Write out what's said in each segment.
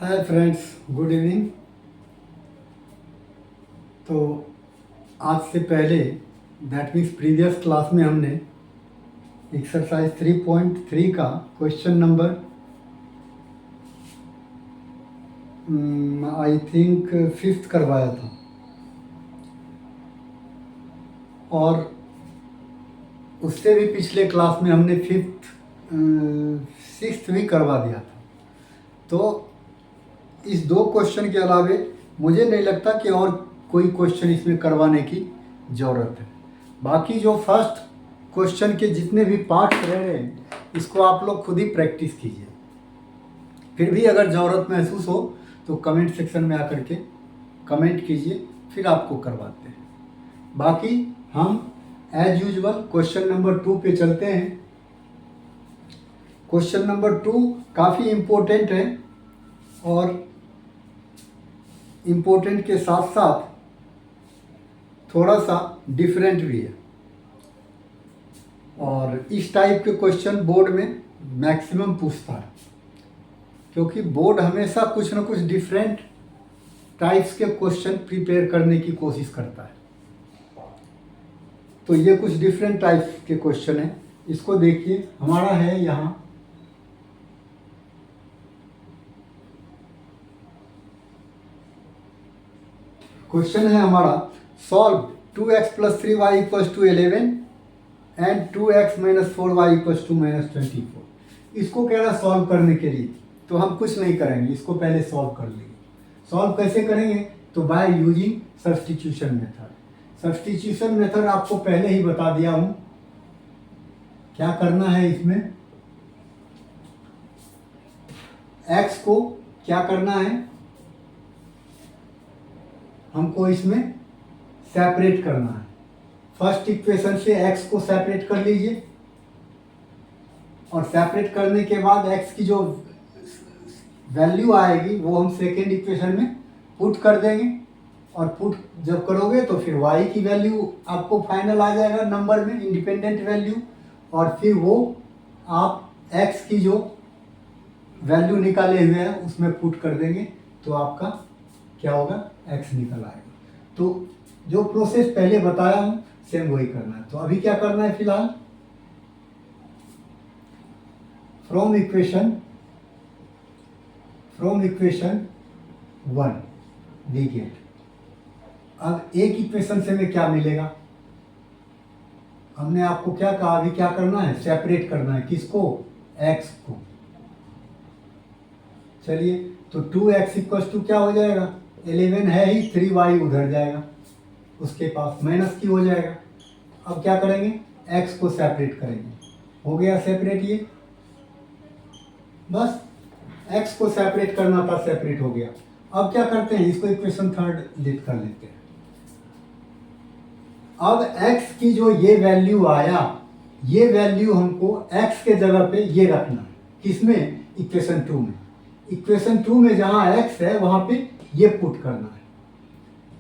Hi friends, good evening. तो आज से पहले दैट मीन्स प्रीवियस क्लास में हमने एक्सरसाइज 3.3 का question number I think 5th करवाया था और उससे भी पिछले क्लास में हमने 6th भी करवा दिया था। तो इस दो क्वेश्चन के अलावे मुझे नहीं लगता कि और कोई क्वेश्चन इसमें करवाने की ज़रूरत है। बाकी जो फर्स्ट क्वेश्चन के जितने भी पार्ट रह रहे हैं इसको आप लोग खुद ही प्रैक्टिस कीजिए। फिर भी अगर ज़रूरत महसूस हो तो कमेंट सेक्शन में आकर के कमेंट कीजिए, फिर आपको करवाते हैं। बाकी हम एज यूजुअल क्वेश्चन नंबर 2 पे चलते हैं। क्वेश्चन नंबर 2 काफ़ी इम्पोर्टेंट है और इम्पोर्टेंट के साथ साथ थोड़ा सा डिफरेंट भी है। और इस टाइप के क्वेश्चन बोर्ड में मैक्सिमम पूछता है, क्योंकि बोर्ड हमेशा कुछ ना कुछ डिफरेंट टाइप्स के क्वेश्चन प्रिपेयर करने की कोशिश करता है। तो ये कुछ डिफरेंट टाइप्स के क्वेश्चन हैं। इसको देखिए, हमारा है यहाँ क्वेश्चन है हमारा, solve 2x + 3y = 11 and 2x - 4y = -24। इसको कह रहा सॉल्व करने के लिए, तो हम कुछ नहीं करेंगे, इसको पहले सॉल्व कर लेंगे। सॉल्व कैसे करेंगे? तो by using substitution method. Substitution method आपको पहले ही बता दिया हूँ। क्या करना है इसमें, x को क्या करना है, हमको इसमें सेपरेट करना है। फर्स्ट इक्वेशन से x को सेपरेट कर लीजिए और सेपरेट करने के बाद x की जो वैल्यू आएगी वो हम सेकेंड इक्वेशन में पुट कर देंगे। और पुट जब करोगे तो फिर y की वैल्यू आपको फाइनल आ जाएगा नंबर में, इंडिपेंडेंट वैल्यू। और फिर वो आप x की जो वैल्यू निकाले हुए हैं उसमें पुट कर देंगे, तो आपका क्या होगा, x निकल आएगा। तो जो प्रोसेस पहले बताया हूँ सेम वही करना है। तो अभी क्या करना है, फिलहाल फ्रॉम इक्वेशन 1 वी गेट। अब एक इक्वेशन से हमें क्या मिलेगा, हमने आपको क्या कहा, अभी क्या करना है, सेपरेट करना है। किसको, x को। चलिए, तो 2x = क्या हो जाएगा, 11 है ही, 3y उधर जाएगा, उसके पास माइनस की हो जाएगा। अब क्या करेंगे, x को सेपरेट करेंगे। हो गया सेपरेट, ये बस x को सेपरेट करना था, सेपरेट हो गया। अब क्या करते हैं, इसको इक्वेशन 3 लिख कर लेते हैं। अब x की जो ये वैल्यू आया, ये वैल्यू हमको x के जगह पे ये रखना है। किसमें, इक्वेशन 2 में। इक्वेशन 2 में जहां x है वहां पे ये पुट करना है।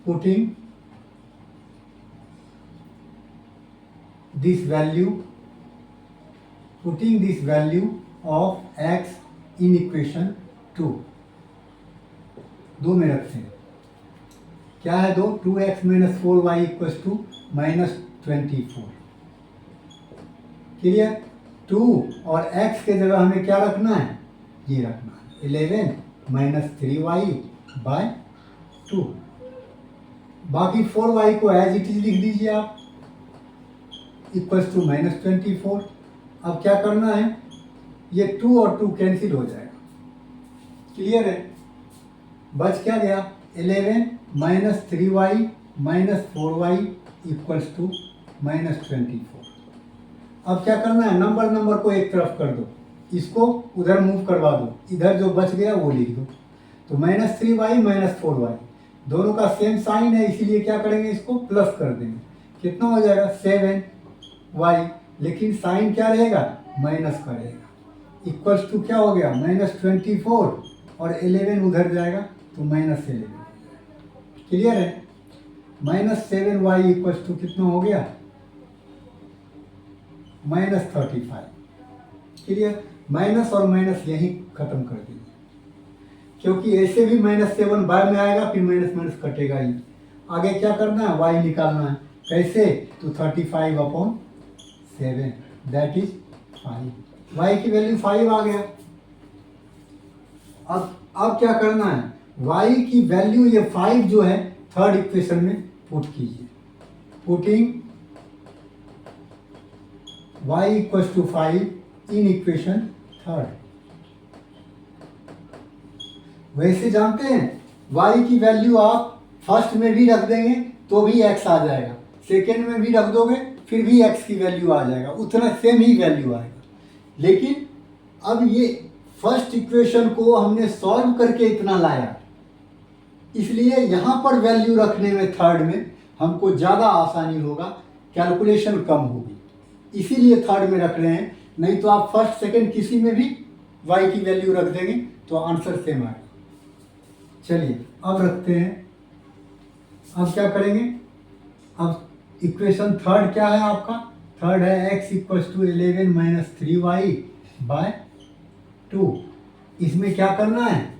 Putting this value of x in equation 2। 2 में रखते हैं, क्या है, 2x - 4y = -24। क्लियर। 2 और x के जगह हमें क्या रखना है, ये रखना है, 11 - 3y/2। बाकी 4y को एज इट इज लिख दीजिए आप, = -24। अब क्या करना है, ये 2 और 2 कैंसिल हो जाएगा। क्लियर है। बच क्या गया, 11 - 3y - 4y = -24। अब क्या करना है, नंबर को एक तरफ कर दो, इसको उधर मूव करवा दो, इधर जो बच गया वो लिख दो। तो -3y - 4y दोनों का सेम साइन है, इसीलिए क्या करेंगे, इसको प्लस कर देंगे। कितना हो जाएगा, 7y, लेकिन साइन क्या रहेगा, माइनस का रहेगा। इक्वल्स टू क्या हो गया, -24 और 11 उधर जाएगा तो -11। क्लियर है। -7y = कितना हो गया, -35। क्लियर। माइनस और माइनस यही खत्म कर दीजिए। क्योंकि ऐसे भी -7 बाय में आएगा, फिर माइनस माइनस कटेगा ही। आगे क्या करना है, y निकालना है। कैसे, तो 35/7 दैट इज 5। y की वैल्यू 5 आ गया। अब क्या करना है, y की वैल्यू ये 5 जो है थर्ड इक्वेशन में पुट कीजिए। Putting y equals to 5 in equation third. वैसे जानते हैं y की वैल्यू आप फर्स्ट में भी रख देंगे तो भी x आ जाएगा, सेकेंड में भी रख दोगे फिर भी x की वैल्यू आ जाएगा, उतना सेम ही वैल्यू आएगा। लेकिन अब ये फर्स्ट इक्वेशन को हमने सॉल्व करके इतना लाया, इसलिए यहाँ पर वैल्यू रखने में थर्ड में हमको ज़्यादा आसानी होगा, कैलकुलेशन कम होगी, इसीलिए थर्ड में रख रहे हैं। नहीं तो आप फर्स्ट सेकंड किसी में भी y की वैल्यू रख देंगे तो आंसर सेम आएगा। चलिए अब रखते हैं। अब क्या करेंगे, अब इक्वेशन थर्ड क्या है आपका, थर्ड है x इक्वल्स टू 11 - 3y/2। इसमें क्या करना है,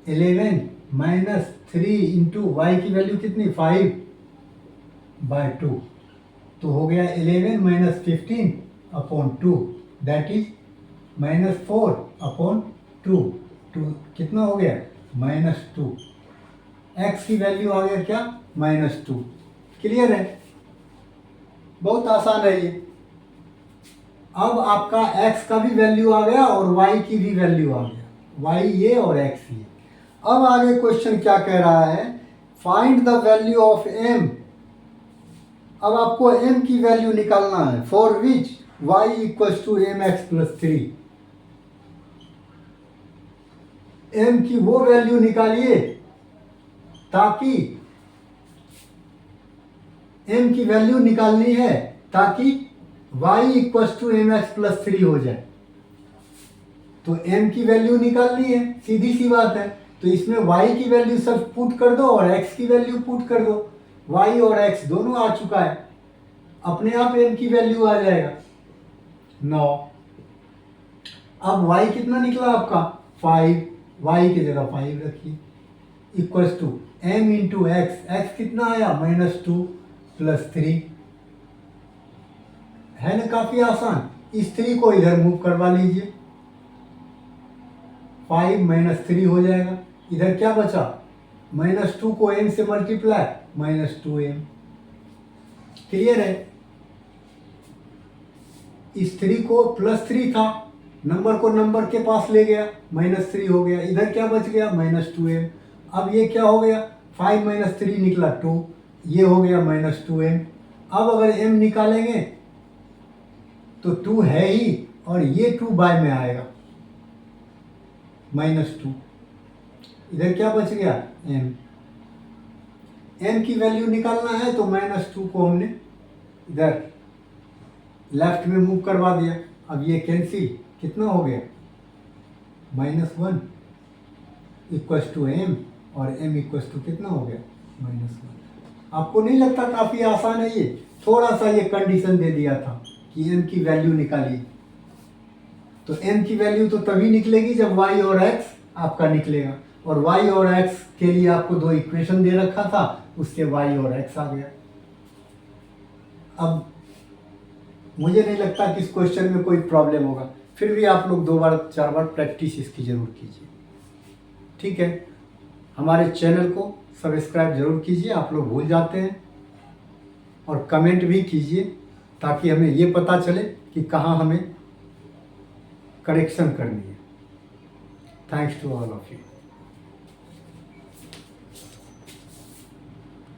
11 - 3 इंटू वाई की वैल्यू कितनी, 5/2। तो हो गया 11 - 15/2 दैट इज -4/2। कितना हो गया, -2। x की वैल्यू आ गया क्या, -2। क्लियर है, बहुत आसान है ये। अब आपका x का भी वैल्यू आ गया और y की भी वैल्यू आ गया, y ये और x ये। अब आगे क्वेश्चन क्या कह रहा है, find the value of m। अब आपको m की वैल्यू निकालना है, for which y equals to mx + 3। m की वो वैल्यू निकालिए ताकि m की वैल्यू निकालनी है ताकि y इक्वल्स टू mx + 3 हो जाए। तो m की वैल्यू निकालनी है, सीधी सी बात है। तो इसमें y की वैल्यू सब पुट कर दो और x की वैल्यू पुट कर दो। y और x दोनों आ चुका है, अपने आप m की वैल्यू आ जाएगा 9। अब y कितना निकला आपका, 5, y की जगह 5 रखिए, equals to m into x, x कितना आया, -2 + 3। है ना काफी आसान। इस 3 को इधर मूव करवा लीजिए, 5 - 3 हो जाएगा। इधर क्या बचा, -2 को m से मल्टीप्लाई, -2m। क्लियर है, इस 3 को +3 था, नंबर को नंबर के पास ले गया, -3 हो गया। इधर क्या बच गया, -2m। अब ये क्या हो गया, 5 - 3 निकला 2, ये हो गया -2m। अब अगर m निकालेंगे तो 2 है ही और ये 2 बाय में आएगा, -2। इधर क्या बच गया, m। m की वैल्यू निकालना है तो -2 को हमने इधर लेफ्ट में मूव करवा दिया। अब ये कैंसिल, कितना हो गया, -1 इक्वल्स टू m और m इक्वल्स टू कितना हो गया, -1। आपको नहीं लगता काफ़ी आसान है ये, थोड़ा सा ये कंडीशन दे दिया था कि m की वैल्यू निकालिए। तो m की वैल्यू तो तभी निकलेगी जब y और x आपका निकलेगा, और y और x के लिए आपको 2 इक्वेशन दे रखा था, उससे y और x आ गया। अब मुझे नहीं लगता कि इस क्वेश्चन में कोई प्रॉब्लम होगा, फिर भी आप लोग 2 बार 4 बार प्रैक्टिस इसकी ज़रूर कीजिए, ठीक है। हमारे चैनल को सब्सक्राइब जरूर कीजिए, आप लोग भूल जाते हैं, और कमेंट भी कीजिए ताकि हमें ये पता चले कि कहाँ हमें करेक्शन करनी है। Thanks to all of you.